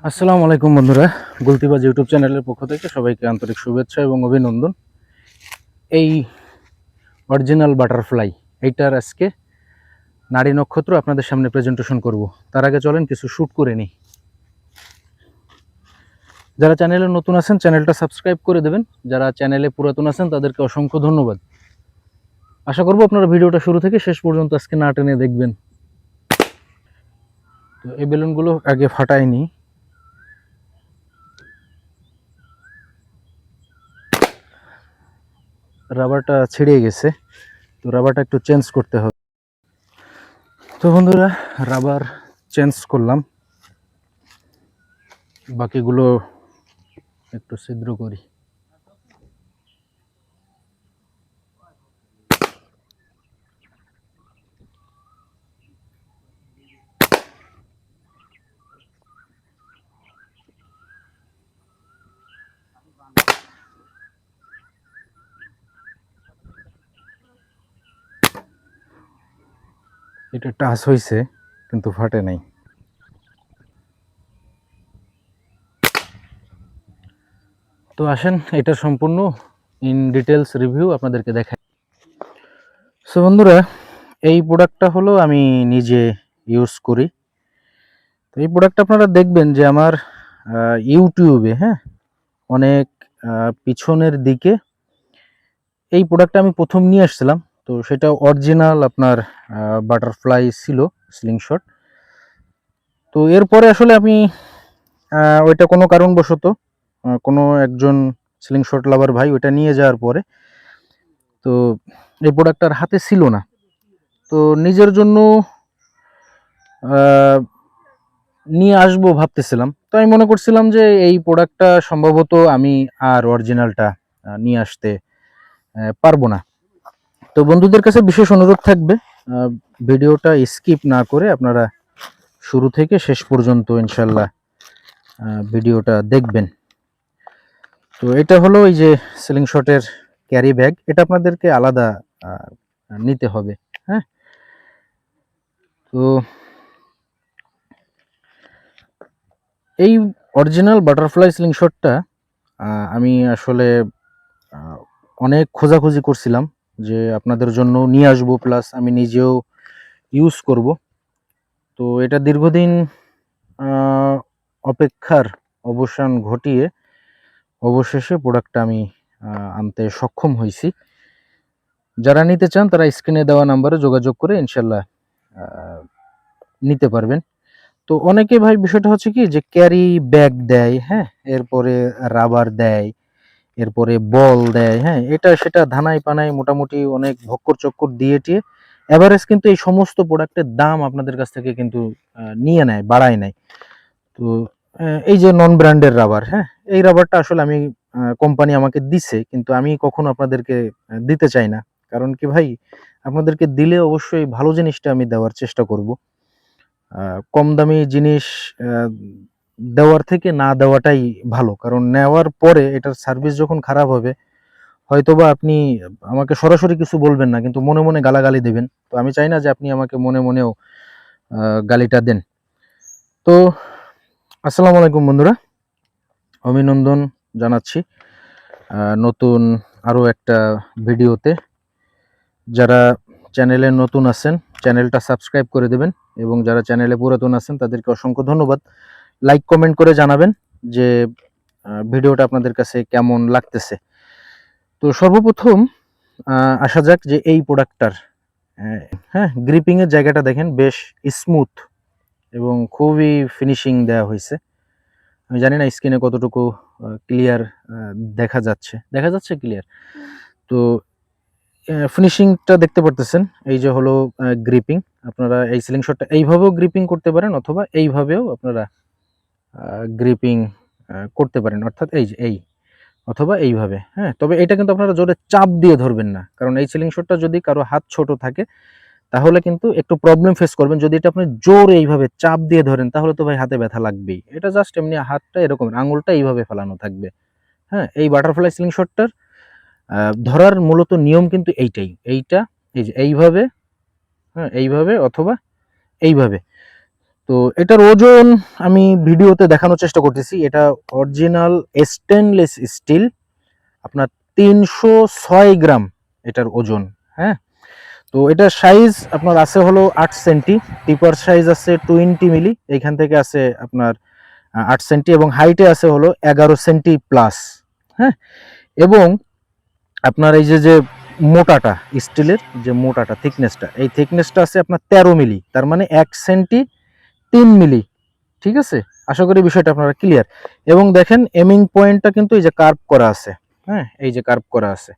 আসসালামু আলাইকুম বন্ধুরা, গুলতিবাজ ইউটিউব চ্যানেলের পক্ষ থেকে সবাইকে আন্তরিক শুভেচ্ছা এবং অভিনন্দন। এই অরিজিনাল বাটারফ্লাই এইটার আজকে নারী নক্ষত্র আপনাদের সামনে প্রেজেন্টেশন করব। তার আগে চলেন কিছু শ্যুট করে নিই। যারা চ্যানেলে নতুন আছেন চ্যানেলটা সাবস্ক্রাইব করে দেবেন, যারা চ্যানেলে পুরাতন আছেন তাদেরকে অসংখ্য ধন্যবাদ। আশা করব আপনারা ভিডিওটা শুরু থেকে শেষ পর্যন্ত আজকে না টেনে দেখবেন। তো এই বেলুনগুলো আগে ফাটাইনি। রাবারটা ছিঁড়ে গেছে, তো রাবারটা একটু চেঞ্জ করতে হবে। তো বন্ধুরা, রাবার চেঞ্জ করলাম, বাকিগুলো একটু ছিদ্র করি। এটা টাচ হয়েছে কিন্তু ফাটে নাই। তো আসেন এটা সম্পূর্ণ ইন ডিটেলস রিভিউ আপনাদেরকে দেখাই। সো বন্ধুরা, এই প্রোডাক্টটা হলো আমি নিজে ইউজ করি। তো এই প্রোডাক্টটা আপনারা দেখবেন যে আমার ইউটিউবে অনেক পিছনের দিকে এই প্রোডাক্টটা আমি প্রথম নিয়ে আসছিলাম। তো সেটা অরিজিনাল আপনার বাটারফ্লাই ছিল, স্লিংশট। তো এরপরে আসলে আমি ওইটা কোনো কারণবশত কোনো একজন স্লিংশট লাভার ভাই ওইটা নিয়ে যাওয়ার পরে তো এই প্রোডাক্টটার হাতে ছিল না। তো নিজের জন্য নিয়ে আসবো ভাবতেছিলাম। তো আমি মনে করছিলাম যে এই প্রোডাক্টটা সম্ভবত আমি আর অরিজিনালটা নিয়ে আসতে পারবো না। তো বন্ধুদের কাছে বিশেষ অনুরোধ থাকবে, ভিডিওটা স্কিপ না করে আপনারা শুরু থেকে শেষ পর্যন্ত ইনশাল্লাহ ভিডিওটা দেখবেন। তো এটা হলো এই যে সিলিং শটের ক্যারি ব্যাগ, এটা আপনাদেরকে আলাদা নিতে হবে। হ্যাঁ, তো এই অরিজিনাল বাটারফ্লাই সিলিং শটটা আমি আসলে অনেক খোঁজাখুঁজি করছিলাম যে আপনাদের জন্য নিয়ে আসবো, প্লাস আমি নিজেও ইউজ করব। তো এটা দীর্ঘদিন অপেক্ষার অবসান ঘটিয়ে অবশেষে প্রোডাক্টটা আমি আনতে সক্ষম হয়েছি। যারা নিতে চান তারা স্ক্রিনে দেওয়া নাম্বারে যোগাযোগ করে ইনশাল্লাহ নিতে পারবেন। তো অনেকে ভাই বিষয়টা হচ্ছে কি যে ক্যারি ব্যাগ দেয়, এরপরে রাবার দেয়, এরপরে বল দেয়, এটা সেটা ধানাই পানাই মোটামুটি অনেক ভক্কর চক্কর দিয়ে টিয়ে এভারেজ কিন্তু এই সমস্ত প্রোডাক্টের দাম আপনাদের কাছ থেকে কিন্তু নিয়ে নেয়, বাড়ায় নেয়। তো এই যে নন ব্র্যান্ডের রাবার, এই রাবারটা আসলে আমি কোম্পানি আমাকে দিছে, কিন্তু আমি কখনো আপনাদেরকে দিতে চাই না। কারণ কি ভাই, আপনাদেরকে দিলে অবশ্যই ভালো জিনিসটা আমি দেওয়ার চেষ্টা করব। কম দামি জিনিস দেওয়ার থেকে না দেওয়াটাই ভালো, কারণ নেওয়ার পরে এটার সার্ভিস যখন খারাপ হবে হয়তোবা আপনি আমাকে সরাসরি কিছু বলবেন না, কিন্তু মনে মনে গালাগালি দেবেন। তো আমি চাই না যে আপনি আমাকে মনে মনেও গালিটা দেন। তো আসসালামু আলাইকুম বন্ধুরা, অভিনন্দন জানাচ্ছি নতুন আরও একটা ভিডিওতে। যারা চ্যানেলে নতুন আছেন চ্যানেলটা সাবস্ক্রাইব করে দেবেন, এবং যারা চ্যানেলে পুরাতন আছেন তাদেরকে অসংখ্য ধন্যবাদ। লাইক কমেন্ট করে জানাবেন যে ভিডিওটা আপনাদের কাছে কেমন লাগতেছে। তো সর্বপ্রথম আসা যাক যে এই প্রোডাক্টটার গ্রিপিং এর জায়গাটা দেখেন, বেশ স্মুথ এবং খুবই ফিনিশিং দেওয়া হয়েছে। আমি জানি না স্ক্রিনে কতটুকু ক্লিয়ার দেখা যাচ্ছে ক্লিয়ার। তো ফিনিশিংটা দেখতে পারতেছেন, এই যে হলো গ্রিপিং। আপনারা এই সিলিং শটটা এইভাবেও গ্রিপিং করতে পারেন, অথবা এইভাবেও আপনারা গ্রিপিং করতে পারেন, অর্থাৎ এই যে এই, অথবা এইভাবে। তবে এটা কিন্তু আপনারা জোরে চাপ দিয়ে ধরবেন না, কারণ এই সিলিং শটটা যদি কারো হাত ছোট থাকে তাহলে কিন্তু একটু প্রবলেম ফেস করবেন। যদি এটা আপনি জোরে এইভাবে চাপ দিয়ে ধরেন তাহলে তো ভাই হাতে ব্যথা লাগবেই। এটা জাস্ট এমনি হাতটা এরকম, আঙুলটা এইভাবে ফেলানো থাকবে। এই বাটারফ্লাই সিলিং শটটার ধরার মূলত নিয়ম কিন্তু এইটাই, এই যে এইভাবে, এইভাবে অথবা এইভাবে। তো তো এটার ওজন আমি ভিডিওতে দেখানোর চেষ্টা করতেছি। এটা অরিজিনাল স্টেনলেস স্টিল, আপনার 306 গ্রাম এটার ওজন। হ্যাঁ, তো এটার সাইজ আপনার আছে হলো 8 সেন্টি, টিপার সাইজ আছে 20 মিলি, এইখান থেকে আছে আপনার 8 সেন্টি, এবং হাইটে আছে হলো 11 সেন্টি প্লাস। হ্যাঁ, এবং আপনার এই যে মোটাটা, স্টিলের যে মোটাটা, থিকনেসটা, এই থিকনেসটা আছে আপনার 13 মিলি, তার মানে 1 সেন্টি 3 মিলি। ঠিক আছে, আশা করি বিষয়টা আপনারা ক্লিয়ার। এবং দেখেন এমিং পয়েন্টটা কিন্তু এই যে কার্ভ করা আছে। হ্যাঁ, এই যে কার্ভ করা আছে,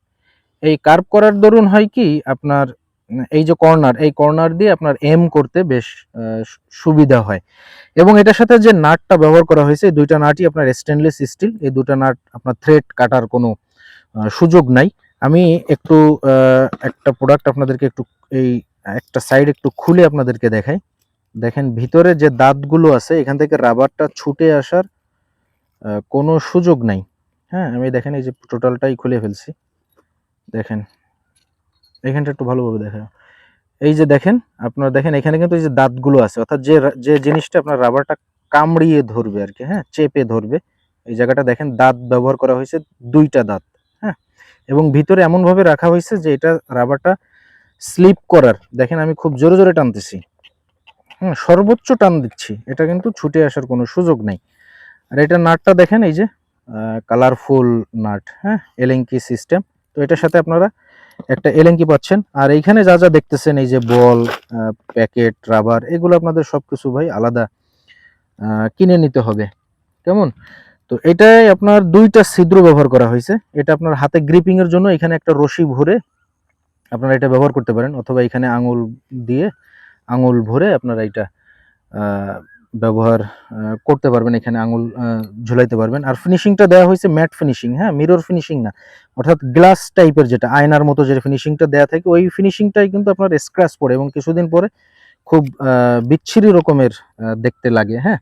এই কার্ভ করার দরুন হয় কি আপনার এই যে কর্নার, এই কর্নার দিয়ে আপনার এম করতে বেশ সুবিধা হয়। এবং এটার সাথে যে নাটটা ব্যবহার করা হয়েছে, এই দুইটা নাটই আপনার স্টেনলেস স্টিল, এই দুটো নাট আপনার থ্রেড কাটার কোনো সুযোগ নাই। আমি একটু একটা প্রোডাক্ট আপনাদেরকে একটু এই একটা সাইড একটু খুলে আপনাদেরকে দেখাই। দেখেন ভিতরে যে দাঁতগুলো আছে, এখান থেকে রাবারটা ছুটে আসার কোনো সুযোগ নাই। হ্যাঁ, আমি দেখেন এই যে টোটালটাই খুলে ফেলছি। দেখেন এখানটা একটু ভালোভাবে দেখা, এই যে দেখেন, আপনারা দেখেন এখানে কিন্তু এই যে দাঁতগুলো আছে, অর্থাৎ যে যে জিনিসটা আপনার রাবারটা কামড়িয়ে ধরবে আর কি, হ্যাঁ, চেপে ধরবে, এই জায়গাটা দেখেন দাঁত ব্যবহার করা হয়েছে, দুইটা দাঁত। হ্যাঁ, এবং ভিতরে এমনভাবে রাখা হয়েছে যে এটা রাবারটা স্লিপ করার, দেখেন আমি খুব জোরে জোরে টানতেছি, হ্যাঁ, সর্বোচ্চ টান দিচ্ছি, এটা কিন্তু ছুটে আসার কোনো সুযোগ নেই। আর এটা নাটটা দেখেন, এই যে কালারফুল নাট, হ্যাঁ, এলেঙ্কি সিস্টেম। তো এটার সাথে আপনারা একটা এলেঙ্কি পাচ্ছেন। আর এইখানে যা যা দেখতেছেন, এই যে বল, প্যাকেট, রাবার, এগুলো আপনাদের সবকিছু ভাই আলাদা কিনে নিতে হবে। কেমন? তো এটাই আপনার দুইটা ছিদ্র ব্যবহার করা হয়েছে। এটা আপনার হাতে গ্রিপিং এর জন্য এখানে একটা রশি ভরে আপনারা এটা ব্যবহার করতে পারেন, অথবা এখানে আঙুল দিয়ে আঙুল ভরে আপনারা এটা ব্যবহার করতে পারবেন, এখানে আঙুল ঝুলাইতে পারবেন। আর ফিনিশিংটা দেওয়া হয়েছে ম্যাট ফিনিশিং, হ্যাঁ, মিরর ফিনিশিং না, অর্থাৎ গ্লাস টাইপের, যেটা আয়নার মতো যে ফিনিশিংটা দেওয়া থাকে, ওই ফিনিশিংটাই কিন্তু আপনার স্ক্র্যাচ পড়ে এবং কিছুদিন পরে খুব বিচ্ছিরি রকমের দেখতে লাগে। হ্যাঁ,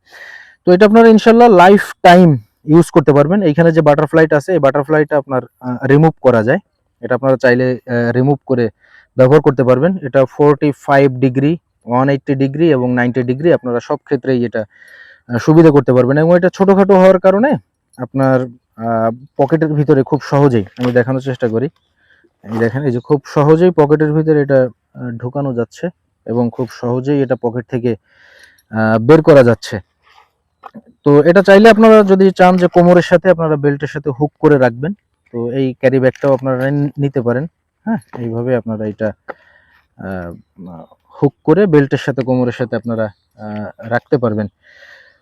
তো এটা আপনারা ইনশাল্লাহ লাইফ টাইম ইউজ করতে পারবেন। এইখানে যে বাটারফ্লাইটা আছে, এই বাটারফ্লাইটা আপনার রিমুভ করা যায়, এটা আপনারা চাইলে রিমুভ করে ব্যবহার করতে পারবেন। এটা 45 ডিগ্রি, 180 ডিগ্রি এবং 90 ডিগ্রি আপনারা সব ক্ষেত্রেই এটা সুবিধা করতে পারবেন। এবং এটা ছোটখাটো হওয়ার কারণে আপনার পকেটের ভিতরে খুব সহজেই, আমি দেখানোর চেষ্টা করি, এই দেখেন, এই যে খুব সহজেই পকেটের ভিতরে এটা ঢোকানো যাচ্ছে এবং খুব সহজেই এটা পকেট থেকে বের করা যাচ্ছে। তো এটা চাইলে আপনারা যদি চান যে কোমরের সাথে আপনারা বেল্টের সাথে হুক করে রাখবেন, তো এই ক্যারি ব্যাগটাও আপনারা নিতে পারেন। হ্যাঁ, এইভাবে আপনারা এটা হুক করে বেল্টের সাথে কোমরের সাথে আপনারা রাখতে পারবেন।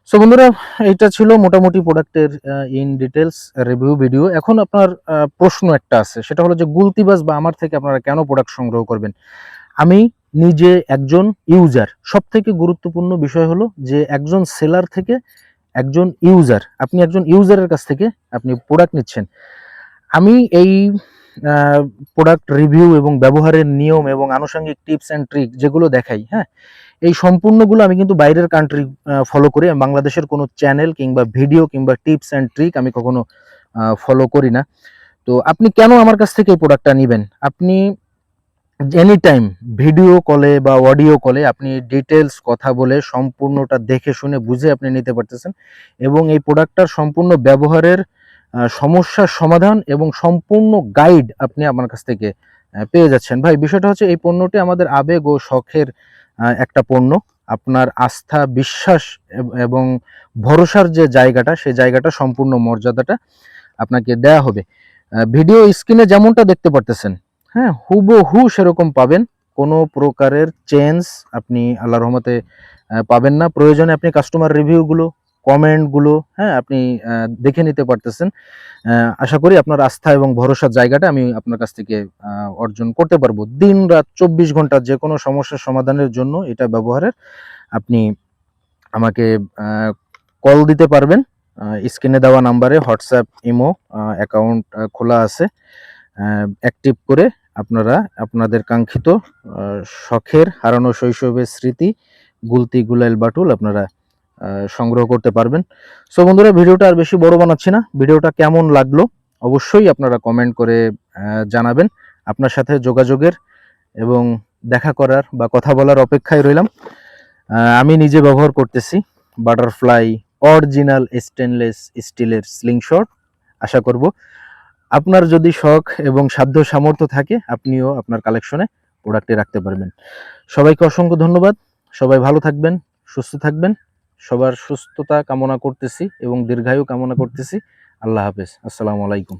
সো বন্ধুরা, এইটা ছিল মোটামুটি প্রোডাক্টের ইন ডিটেলস রিভিউ ভিডিও। এখন আপনার প্রশ্ন একটা আছে, সেটা হলো যে গুলতিবাজ বা আমার থেকে আপনারা কেন প্রোডাক্ট সংগ্রহ করবেন? আমি নিজে একজন ইউজার, সব থেকে গুরুত্বপূর্ণ বিষয় হলো যে একজন সেলার থেকে একজন ইউজার, আপনি একজন ইউজারের কাছ থেকে আপনি প্রোডাক্ট নিচ্ছেন। আমি এই প্রোডাক্ট রিভিউ এবং ব্যবহারের নিয়ম এবং আনুষঙ্গিক টিপস অ্যান্ড ট্রিক যেগুলো দেখাই, হ্যাঁ, এই সম্পূর্ণগুলো আমি কিন্তু বাইরের কান্ট্রি ফলো করি। বাংলাদেশের কোনো চ্যানেল কিংবা ভিডিও কিংবা টিপস অ্যান্ড ট্রিক আমি কখনো ফলো করি না। তো আপনি কেন আমার কাছ থেকে এই প্রোডাক্টটা নেবেন? আপনি এনি টাইম ভিডিও কলে বা অডিও কলে আপনি ডিটেলস কথা বলে সম্পূর্ণটা দেখে শুনে বুঝে আপনি নিতে পারতেছেন, এবং এই প্রোডাক্টটার সম্পূর্ণ ব্যবহারের সমস্যার সমাধান এবং সম্পূর্ণ গাইড আপনি আমার কাছ থেকে পেয়ে যাচ্ছেন। ভাই, বিষয়টা হচ্ছে এই পণ্যটি আমাদের আবেগ ও শখের একটা পণ্য। আপনার আস্থা, বিশ্বাস এবং ভরসার যে জায়গাটা, সেই জায়গাটা সম্পূর্ণ মর্যাদাটা আপনাকে দেয়া হবে। ভিডিও স্ক্রিনে যেমনটা দেখতে পারতেছেন, হ্যাঁ, হুবহু সেরকম পাবেন। কোনো প্রকারের চেঞ্জ আপনি আল্লাহর রহমতে পাবেন না। প্রয়োজনে আপনি কাস্টমার রিভিউগুলো, কমেন্টগুলো, হ্যাঁ, আপনি দেখে নিতে পারতেছেন। আশা করি আপনার আস্থা এবং ভরসার জায়গাটা আমি আপনার কাছ থেকে অর্জন করতে পারবো। দিন রাত 24 ঘন্টা যে কোনো সমস্যার সমাধানের জন্য এটা ব্যবহারের আপনি আমাকে কল দিতে পারবেন। স্ক্রিনে দেওয়া নাম্বারে হোয়াটসঅ্যাপ, ইমো অ্যাকাউন্ট খোলা আছে। অ্যাক্টিভ করে আপনারা আপনাদের কাঙ্ক্ষিত শখের হারানো শৈশবের স্মৃতি, গুলতি গুলাইল বাটুল আপনারা সংগ্রহ করতে পারবেন। সো বন্ধুরা, ভিডিওটা আর বেশি বড় বানাচ্ছি না। ভিডিওটা কেমন লাগলো অবশ্যই আপনারা কমেন্ট করে জানাবেন। আপনার সাথে যোগাযোগের এবং দেখা করার বা কথা বলার অপেক্ষায় রইলাম। আমি নিজে ব্যবহার করতেছি বাটারফ্লাই অরিজিনাল স্টেনলেস স্টিলের স্লিংশট। আশা করব আপনার যদি শখ এবং সাধ্য সামর্থ্য থাকে আপনিও আপনার কালেকশনে প্রোডাক্টটি রাখতে পারবেন। সবাইকে অসংখ্য ধন্যবাদ। সবাই ভালো থাকবেন, সুস্থ থাকবেন। সবার সুস্থতা কামনা করতেছি এবং দীর্ঘায়ু কামনা করতেছি। আল্লাহ হাফেজ। আসসালামু আলাইকুম।